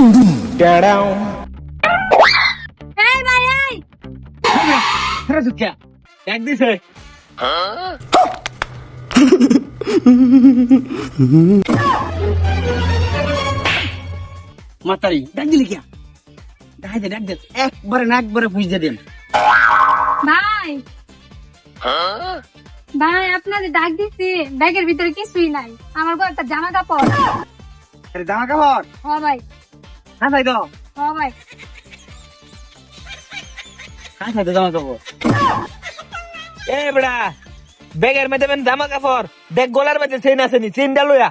এই ভাই এই আরে দুঃখা এক দিছে মাতারি ডাক দিলি কিয়া ডাক দে একবারে না একবারে বুঝে দেন ভাই ভাই আপনাদের ডাক দিছি, ব্যাগের ভিতরে কিছুই নাই, আমার ঘরে একটা জামা কাপড়। আরে জামা কাপড় হ ভাই, হ্যাঁ তাই তো হ ভাই। হ্যাঁ তাই তো জামা কাপড় এ বড়া ব্যাগের মধ্যে জামা কাপড় দেখ গলার মধ্যে চেইন আছে নি চেইন ডালুয়া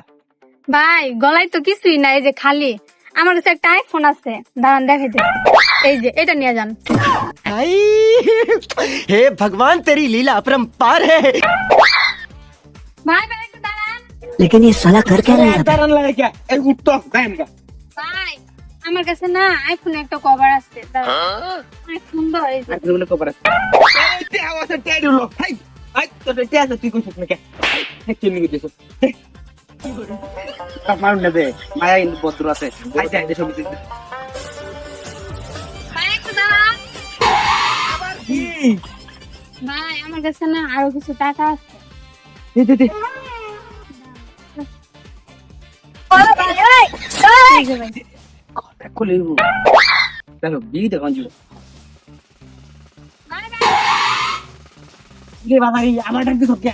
ভাই গলায় তো কিছুই নাই, এই যে খালি। আমার কাছে একটা আইফোন আছে, দাঁড়ান দেখাই দে। এই যে এটা নিয়ে যান। हाय हे भगवान तेरी लीला अपरंपार है। ভাই ভাই একটু দাঁড়ান। लेकिन ये साला कर क्या रहा है? দাঁড়ান লাগে কে এই উঠতো গায়েন গা ভাই আমার কাছে না আইফোনে একটা কভার আছে, দাঁড়ান। অনেক সুন্দর এই যে। আজকে বলে কবর আছে এই তে আওয়াজে টাই দিলো হাই হাই তো তে আছে তুই কইছিস না কে হাই কেন নিয়ে দিছিস মারুন না দে মায়া ইন বদ্র আছে হাই যাই দে সবই ভাই একটু দাঁড়ান। কি ভাই আমার কাছে না আরো কিছু টাকা আছে। দে এই যে ভাই। কথা কইলে দেখো বি দেখো জি ভাই, রে বাবা এই আমার ডাক দিছ কে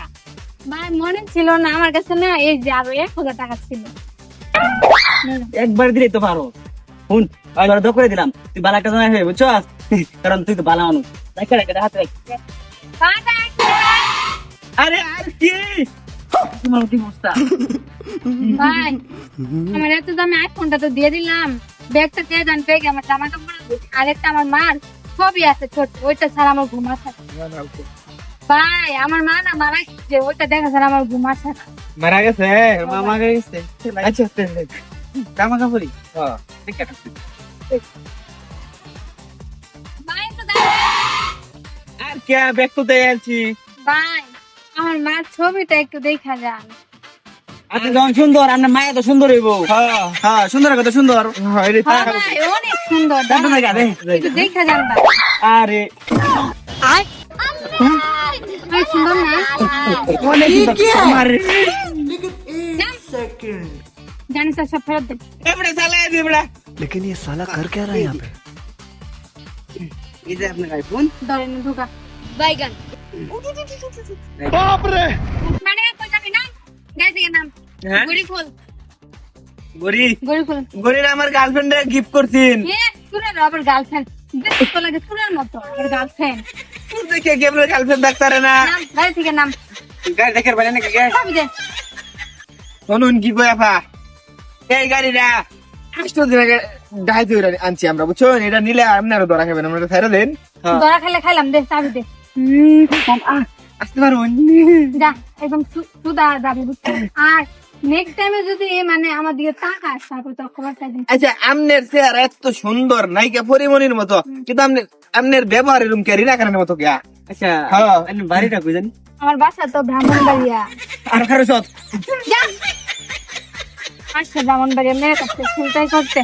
ভাই মনে ছিল না আমার কাছে না এই যে আরো 1000 টাকা ছিল। একবার দিলেই তো পারো শুন আমি ধরে করে দিলাম তুই বালা একটা জানাই হবে বুঝছস কারণ তুই তো বালা মানুষ রাখ হাতে রাখ ভাই, ভাই, আরে আর কি তোমার কি অবস্থা ভাই আমার এত দামে আইফোনটা তো দিয়ে দিলাম, ব্যাগটা দিয়ে যান, ব্যাগে আমার জামা কাপড় আরেকটা আমার মার ছবি আছে ছোট, ওইটা ছাড়া আমার ঘুম আসে না। ভাই আমার মা না মারা গেছে, ওইটা দেখা ছাড়া আমার ঘুম আসে না। মারা গেছে মামা গেছে আচ্ছা জামা কাপড়ি হ্যাঁ ঠিক আছে ভাই একটু দাঁড়ান। আর কে ব্যাগ তো দিয়ে আনছি ভাই আমার মার ছবিটা একটু দেখা যান। আচ্ছা যখন সুন্দর আপনার মায়া তো সুন্দর হইব হ্যাঁ হ্যাঁ সুন্দর কথা সুন্দর হ্যাঁ রে হ্যাঁ ভাই অনেক সুন্দর, দাঁড়ান না গাবে একটু দেখা যান ভাই। আরে ভাই সুন্দর না? অনেক সুন্দর আমার জানিস তো সব ফেরত দেন। এবড়া চালাই দে এবড়া लेकिन ये साला कर क्या रहा है यहाँ पे? এই যে আপনার আইফোন ধরেন ঢুকা বাইগান বাপ রে মানে কই যাবি না গাই থেকে নাম হ্যাঁ? গড়ি খোল গরি গড়ি খোল। গরির আমার গার্লফ্রেন্ডে গিফট করছিন এ চুরের আবার গার্লফ্রেন্ড দেখতে তো লাগে চুরের মতো আর গার্লফ্রেন্ড। তুই দেখে কেবল গার্লফ্রেন্ড ডাক্তারে না নাম গাড়ি থেকে নাম গাড়ি দেখার বাইরে নাকি গাড়ি চাবি দে। শুনুন কি কই আপা এই গাড়িটা আষ্ট দিন আগে ডাইতে আনছি আমরা বুঝছেন এটা নিলে আপনারও ধরা খাবেন আমরা ফেরত দেন ধরা খেলে খাইলাম, দে চাবি দে। আসতে পারুন যা একদম সুদা যাবি বুঝছো। আর নেক্সট টাইমে যদি মানে আমার দিকে তাকাস তারপর তো খবর চাই দিন। আচ্ছা আমনের চেহারা এত সুন্দর নাইকা পরিমণির মতো কিন্তু আমনের ব্যবহার এরকম কে রিনা কারণের মতো কে আচ্ছা হ্যাঁ বাড়িটা কই জানি আমার বাসা তো ব্রাহ্মণবাড়িয়া। আর কারো সব যা আসছে ব্রাহ্মণবাড়িয়া মেয়ের কাছে চিন্তাই করতে।